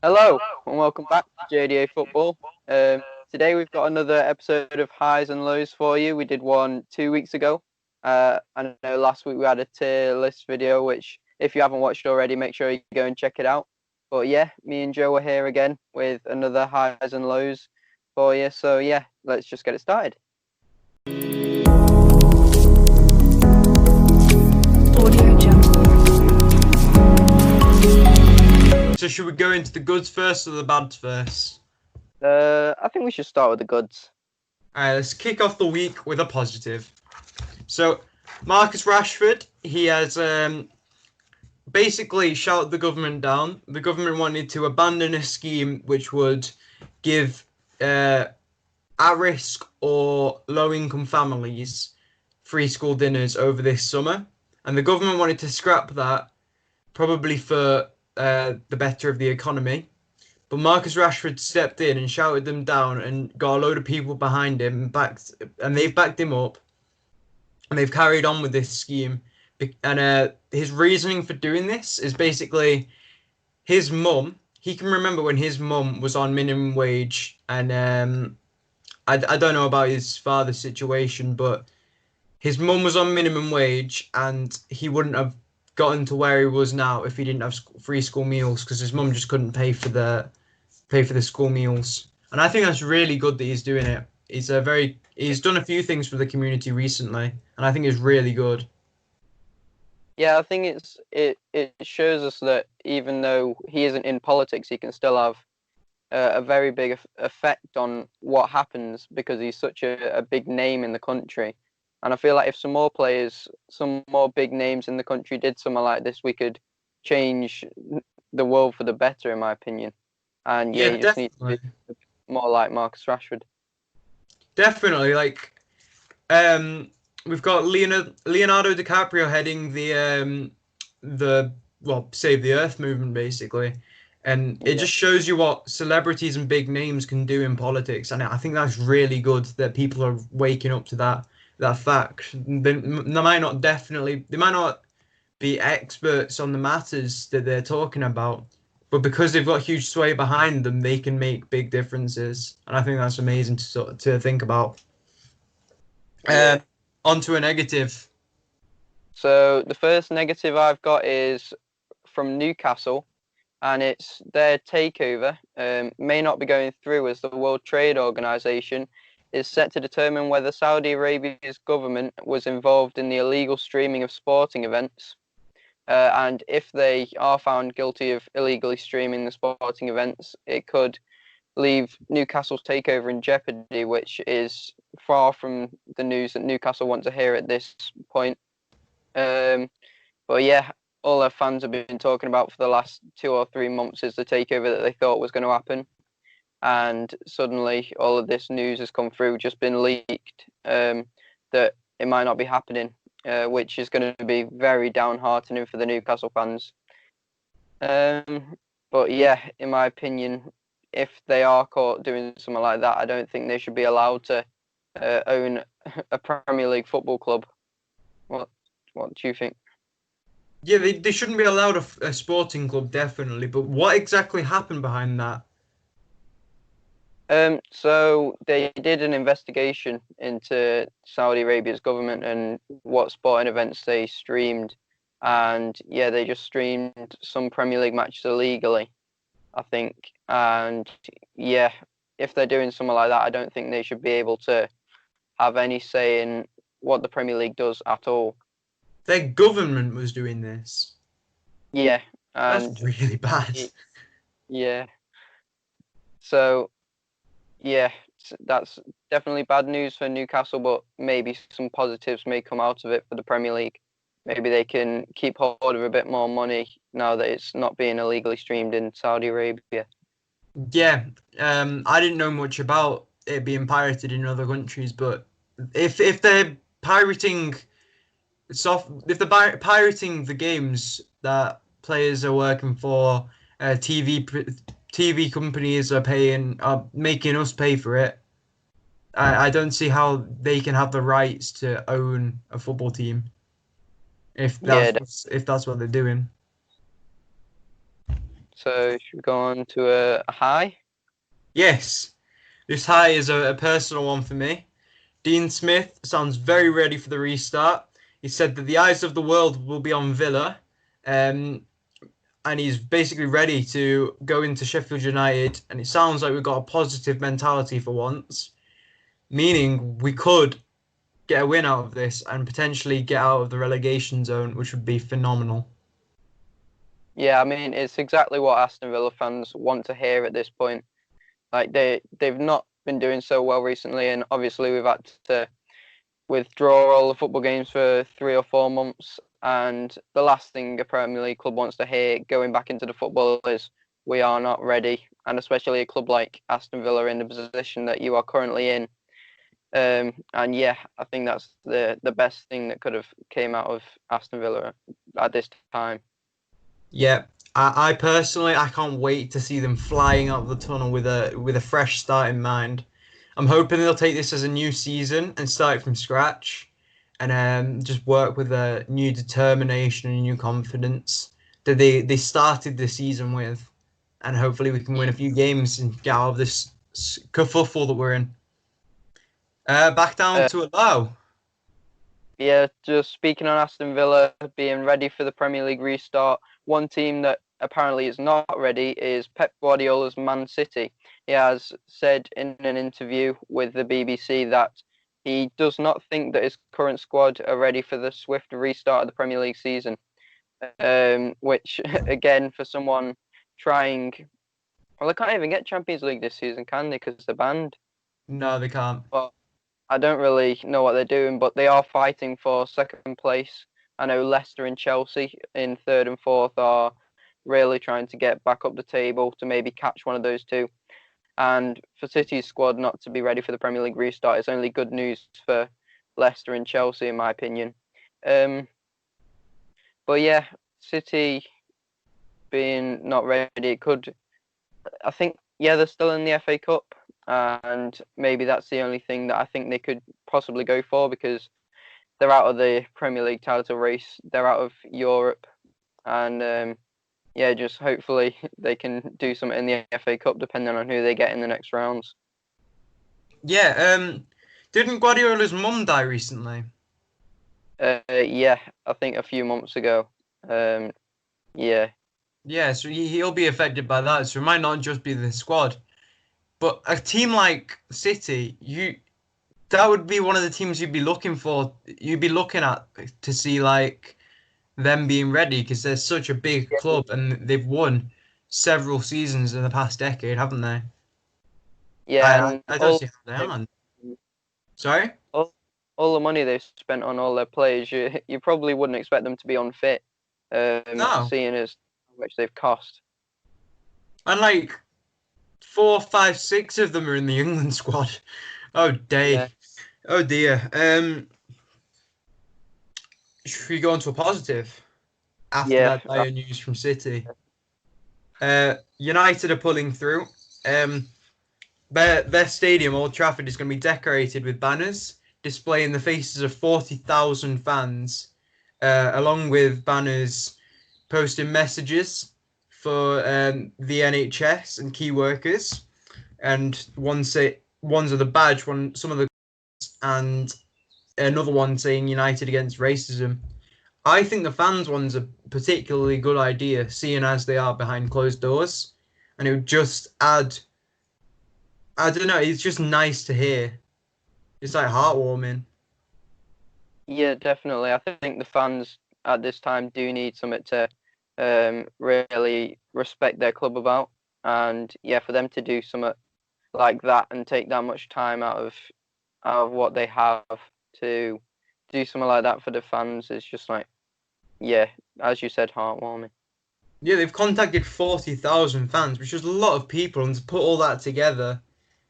Hello and welcome back to JDA Football. Today we've got another episode of highs and lows for you. We did one 2 weeks ago. I know last week we had a tier list video, which if you haven't watched already, make sure you go and check it out. But yeah, me and Joe are here again with another highs and lows for you. So yeah, let's just get it started. So should we go into the goods first or the bads first? I think we should start with the goods. All right, let's kick off the week with a positive. So Marcus Rashford, he has basically shouted the government down. The government wanted to abandon a scheme which would give at-risk or low-income families free school dinners over this summer. And the government wanted to scrap that, probably for the better of the economy. But Marcus Rashford stepped in and shouted them down and got a load of people behind him and they've backed him up. And they've carried on with this scheme. And his reasoning for doing this is basically his mum. He can remember when his mum was on minimum wage. And I don't know about his father's situation, but his mum was on minimum wage and he wouldn't have gotten to where he was now if he didn't have free school meals, because his mum just couldn't pay for the school meals. And I think that's really good that he's doing it. He's done a few things for the community recently, and I think it's really good. Yeah, I think it shows us that even though he isn't in politics, he can still have a very big effect on what happens because he's such a big name in the country. And I feel like if some more players, some more big names in the country did something like this, we could change the world for the better, in my opinion. And yeah, you just definitely need to be more like Marcus Rashford. Definitely, we've got Leonardo DiCaprio heading the Save the Earth movement, basically. And it just shows you what celebrities and big names can do in politics. And I think that's really good that people are waking up to that fact. They might not be experts on the matters that they're talking about, but because they've got huge sway behind them, they can make big differences. And I think that's amazing to think about. On to a negative. So the first negative I've got is from Newcastle, and it's their takeover may not be going through as the World Trade Organization is set to determine whether Saudi Arabia's government was involved in the illegal streaming of sporting events. And if they are found guilty of illegally streaming the sporting events, it could leave Newcastle's takeover in jeopardy, which is far from the news that Newcastle want to hear at this point. But yeah, all their fans have been talking about for the last 2 or 3 months is the takeover that they thought was going to happen. And suddenly all of this news has come through, just been leaked, that it might not be happening, which is going to be very downheartening for the Newcastle fans. But yeah, in my opinion, if they are caught doing something like that, I don't think they should be allowed to own a Premier League football club. What do you think? Yeah, they shouldn't be allowed a sporting club, definitely. But what exactly happened behind that? So they did an investigation into Saudi Arabia's government and what sporting events they streamed, and yeah, they just streamed some Premier League matches illegally, I think. And yeah, if they're doing something like that, I don't think they should be able to have any say in what the Premier League does at all. Their government was doing this. Yeah, and that's really bad. Yeah. So yeah, that's definitely bad news for Newcastle, but maybe some positives may come out of it for the Premier League. Maybe they can keep hold of a bit more money now that it's not being illegally streamed in Saudi Arabia. Yeah, I didn't know much about it being pirated in other countries, but if they're pirating pirating the games that players are working for, TV companies are making us pay for it. I don't see how they can have the rights to own a football team if that's what they're doing. So should we go on to a high? Yes, this high is a personal one for me. Dean Smith sounds very ready for the restart. He said that the eyes of the world will be on Villa, um, and he's basically ready to go into Sheffield United. And it sounds like we've got a positive mentality for once, meaning we could get a win out of this and potentially get out of the relegation zone, which would be phenomenal. Yeah, I mean it's exactly what Aston Villa fans want to hear at this point. Like they've not been doing so well recently, and obviously we've had to withdraw all the football games for 3 or 4 months. And the last thing a Premier League club wants to hear going back into the football is we are not ready. And especially a club like Aston Villa in the position that you are currently in. And yeah, I think that's the best thing that could have came out of Aston Villa at this time. Yeah, I personally I can't wait to see them flying out of the tunnel with a fresh start in mind. I'm hoping they'll take this as a new season and start it from scratch, and just work with a new determination and new confidence that they started the season with, and hopefully we can win a few games and get out of this kerfuffle that we're in. Back down Uh, to a low. yeah, just speaking on Aston Villa being ready for the Premier League restart, one team that apparently is not ready is Pep Guardiola's Man City. He has said in an interview with the BBC that he does not think that his current squad are ready for the swift restart of the Premier League season. Which, again, for someone trying, well, they can't even get Champions League this season, can they? Because they're banned. No, they can't. But I don't really know what they're doing, but they are fighting for second place. I know Leicester and Chelsea in third and fourth are really trying to get back up the table to maybe catch one of those two. And for City's squad not to be ready for the Premier League restart is only good news for Leicester and Chelsea, in my opinion. But yeah, City being not ready, it could. I think yeah, they're still in the FA Cup, and maybe that's the only thing that I think they could possibly go for because they're out of the Premier League title race, they're out of Europe, and yeah, just hopefully they can do something in the FA Cup depending on who they get in the next rounds. Yeah, didn't Guardiola's mum die recently? Yeah, I think a few months ago. Yeah, Yeah, so he'll be affected by that. So it might not just be the squad, but a team like City, that would be one of the teams you'd be looking for. You'd be looking at to see like them being ready because they're such a big club and they've won several seasons in the past decade, haven't they? yeah, I and I don't see how they aren't. Sorry? all, all the money they've spent on all their players, you probably wouldn't expect them to be unfit, No. seeing as how much they've cost. And like four, five, six of them are in the England squad. Oh day. Yeah, Oh dear. Should we go on to a positive after yeah, that dire news from City? United are pulling through. Um, their stadium, Old Trafford, is going to be decorated with banners displaying the faces of 40,000 fans, along with banners posting messages for the NHS and key workers, and one's of the badge, some of the, and another one saying United against racism. I think the fans one's a particularly good idea, seeing as they are behind closed doors, and it would just add. I don't know. It's just nice to hear. It's like heartwarming. yeah, definitely. I think the fans at this time do need something to really respect their club about, and yeah, for them to do something like that and take that much time out of what they have to do something like that for the fans is just like, yeah, as you said, heartwarming. Yeah, they've contacted 40,000 fans, which is a lot of people, and to put all that together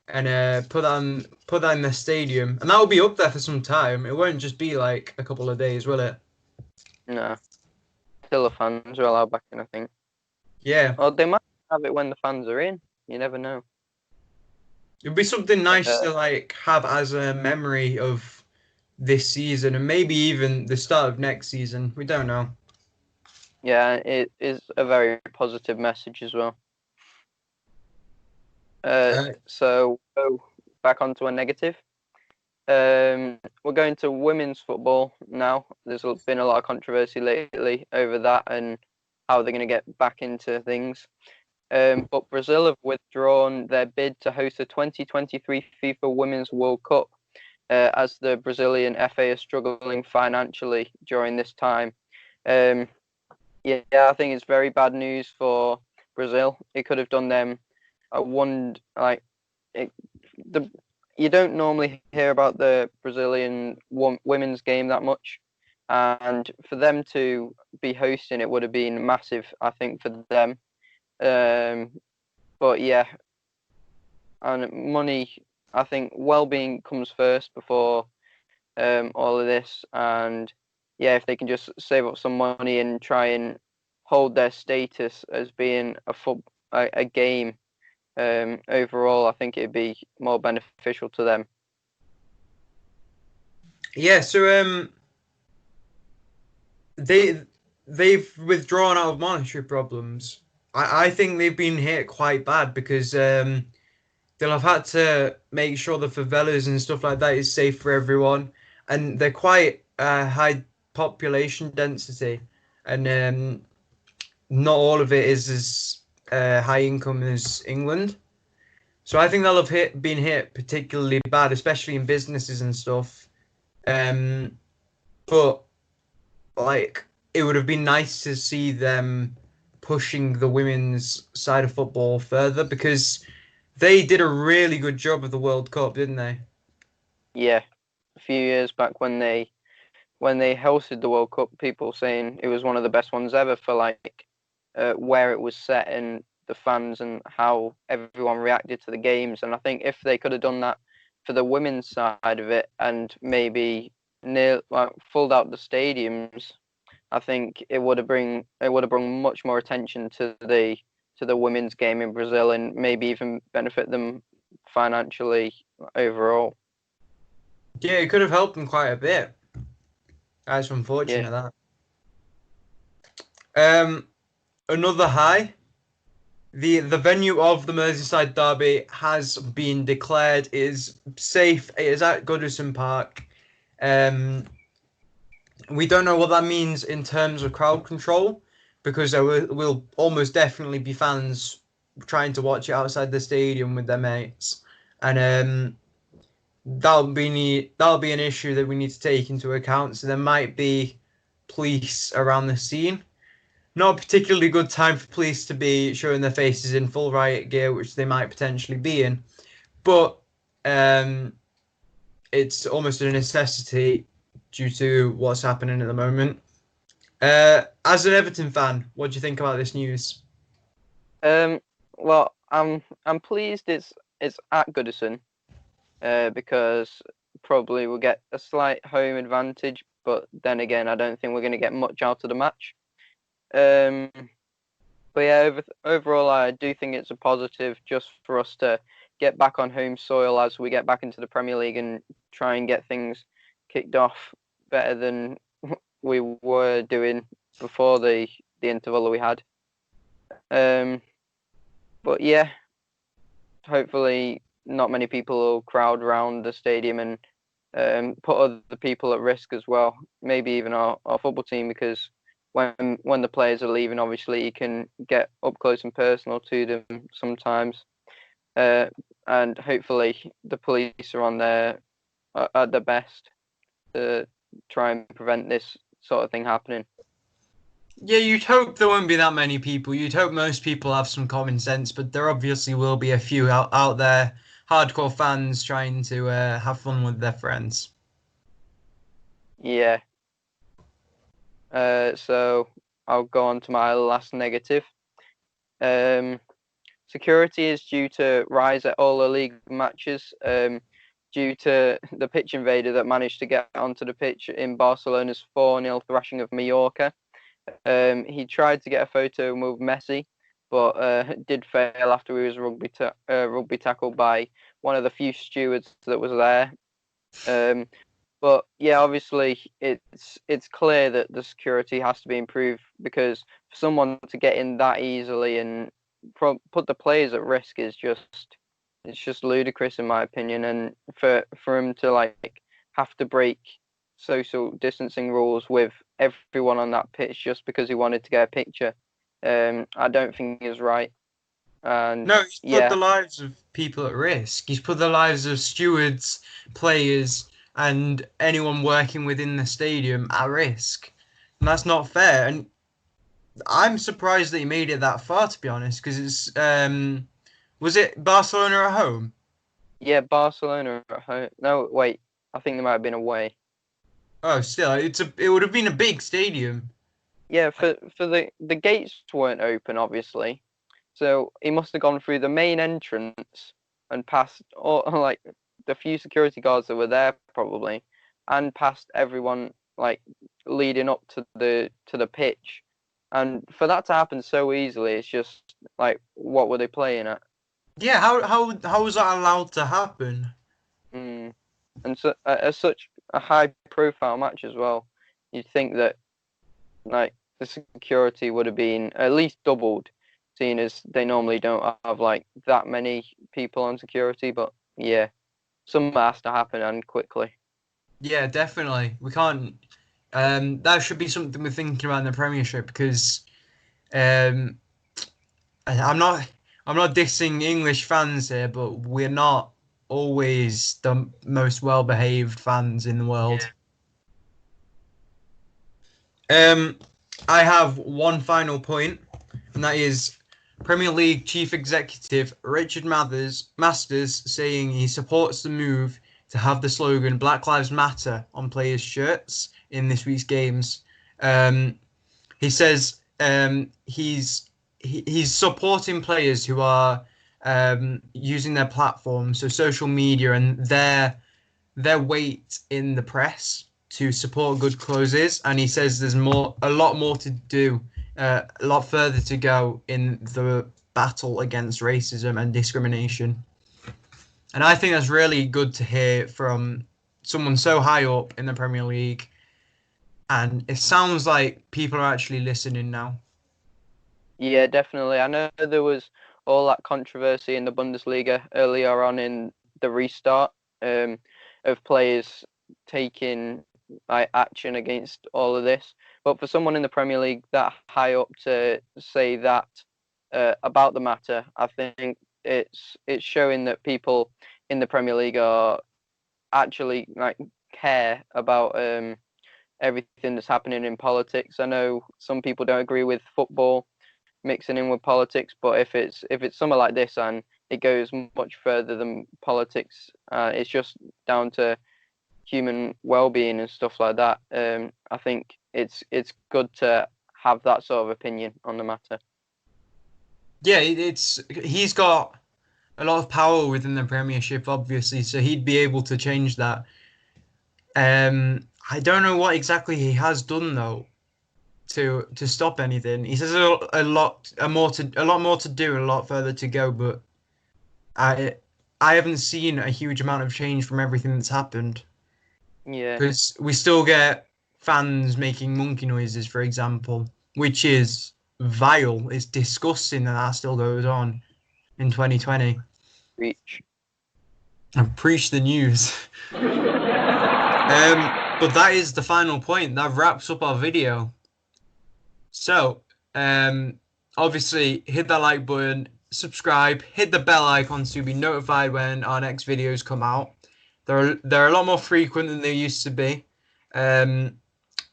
and put that in the stadium, and that will be up there for some time. It won't just be like a couple of days, will it? No, still the fans are allowed back in, I think. Yeah, Or they might have it when the fans are in. You never know. it'd be something nice Uh, to like have as a memory of this season, and maybe even the start of next season. We don't know. Yeah, it is a very positive message as well. Uh, So back onto a negative. We're going to women's football now. There's been a lot of controversy lately over that and how they're going to get back into things. But Brazil have withdrawn their bid to host the 2023 FIFA Women's World Cup, as the Brazilian FA is struggling financially during this time. Um, yeah, I think it's very bad news for Brazil. It could have done them a one like it, the you don't normally hear about the Brazilian women's game that much, and for them to be hosting it would have been massive, I think, for them. But yeah, and money, I think well-being comes first before all of this, and yeah, if they can just save up some money and try and hold their status as being a game, overall, I think it'd be more beneficial to them. yeah, so they they've withdrawn out of monetary problems. I think they've been hit quite bad because they'll have had to make sure the favelas and stuff like that is safe for everyone, and they're quite high population density, and not all of it is as high income as England. So I think they'll have been hit particularly bad, especially in businesses and stuff. Um, but like it would have been nice to see them pushing the women's side of football further because they did a really good job of the World Cup, didn't they? Yeah, a few years back when they hosted the World Cup, people saying it was one of the best ones ever for like where it was set and the fans and how everyone reacted to the games. And I think if they could have done that for the women's side of it and maybe filled out the stadiums, I think it would have bring much more attention to the women's game in Brazil and maybe even benefit them financially overall. Yeah, it could have helped them quite a bit. That's Yeah. unfortunate that. Another high. The venue of the Merseyside derby has been declared is safe. It is at Goodison Park. Um, we don't know what that means in terms of crowd control because there will almost definitely be fans trying to watch it outside the stadium with their mates, and that'll be an issue that we need to take into account. So there might be police around the scene. Not a particularly good time for police to be showing their faces in full riot gear, which they might potentially be in. But um, it's almost a necessity due to what's happening at the moment. As an Everton fan, what do you think about this news? Um. Well, I'm pleased it's at Goodison, because probably we'll get a slight home advantage. But then again, I don't think we're going to get much out of the match. Um. But yeah, overall, I do think it's a positive just for us to get back on home soil as we get back into the Premier League and try and get things kicked off better than we were doing before the interval that we had. Um, but yeah, hopefully not many people will crowd around the stadium and put other people at risk as well. Maybe even our football team because when the players are leaving, obviously you can get up close and personal to them sometimes. Uh, and hopefully the police are on there at their best to try and prevent this sort of thing happening. Yeah, you'd hope there won't be that many people. You'd hope most people have some common sense, but there obviously will be a few out there, hardcore fans trying to have fun with their friends. Yeah. So I'll go on to my last negative. Um, Security is due to rise at all the league matches, due to the pitch invader that managed to get onto the pitch in Barcelona's 4-0 thrashing of Mallorca. He tried to get a photo with Messi, but did fail after he was rugby tackled by one of the few stewards that was there. Um, But yeah, obviously it's clear that the security has to be improved, because for someone to get in that easily and put the players at risk is just, it's just ludicrous in my opinion. And for him to like have to break social distancing rules with everyone on that pitch just because he wanted to get a picture, I don't think is right. And No, he's put yeah, the lives of people at risk. He's put the lives of stewards, players, and anyone working within the stadium at risk. And that's not fair. And I'm surprised that he made it that far, to be honest, because it's was it Barcelona at home? yeah, Barcelona at home. No, wait, I think they might have been away. Oh, still, it would have been a big stadium. Yeah, for the gates weren't open, obviously. So he must have gone through the main entrance and past all like the few security guards that were there probably, and past everyone like leading up to the pitch. And for that to happen so easily, it's just like, what were they playing at? Yeah, how was that allowed to happen? Mm. And so as such a high profile match as well, you'd think that like the security would have been at least doubled, seeing as they normally don't have like that many people on security. But yeah, something has to happen and quickly. Yeah, definitely. We can't. That should be something we're thinking about in the Premiership because um, I'm not dissing English fans here, but we're not always the most well-behaved fans in the world. Um, I have one final point, and that is Premier League Chief Executive Richard Masters saying he supports the move to have the slogan Black Lives Matter on players' shirts in this week's games. He says he's supporting players who are using their platform, so social media and their weight in the press to support good causes. And he says there's a lot more to do, a lot further to go in the battle against racism and discrimination. And I think that's really good to hear from someone so high up in the Premier League. And it sounds like people are actually listening now. Yeah, definitely. I know there was all that controversy in the Bundesliga earlier on in the restart, um, of players taking like action against all of this. But for someone in the Premier League that high up to say that about the matter, I think it's showing that people in the Premier League are actually like care about everything that's happening in politics. I know some people don't agree with football mixing in with politics, but if it's something like this and it goes much further than politics, it's just down to human well-being and stuff like that. I think it's good to have that sort of opinion on the matter. Yeah, he's got a lot of power within the Premiership, obviously, so he'd be able to change that. I don't know what exactly he has done though to stop anything. He says a lot more to do, a lot further to go, but I I haven't seen a huge amount of change from everything that's happened Yeah, because we still get fans making monkey noises, for example, which is vile. It's disgusting that that still goes on in 2020. reach. And preach the news. But that is the final point. That wraps up our video. So, um, obviously, hit that like button, subscribe, hit the bell icon to be notified when our next videos come out. They're a lot more frequent than they used to be, um,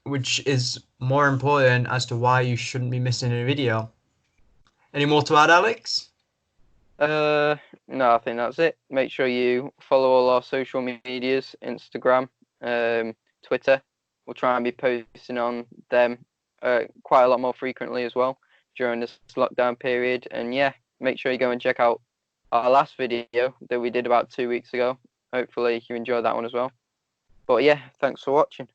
which is more important as to why you shouldn't be missing a video. Any more to add, Alex? Uh, no, I think that's it. Make sure you follow all our social medias, Instagram, Twitter. We'll try and be posting on them quite a lot more frequently as well during this lockdown period. And yeah, make sure you go and check out our last video that we did about 2 weeks ago. Hopefully you enjoyed that one as well. But yeah, thanks for watching.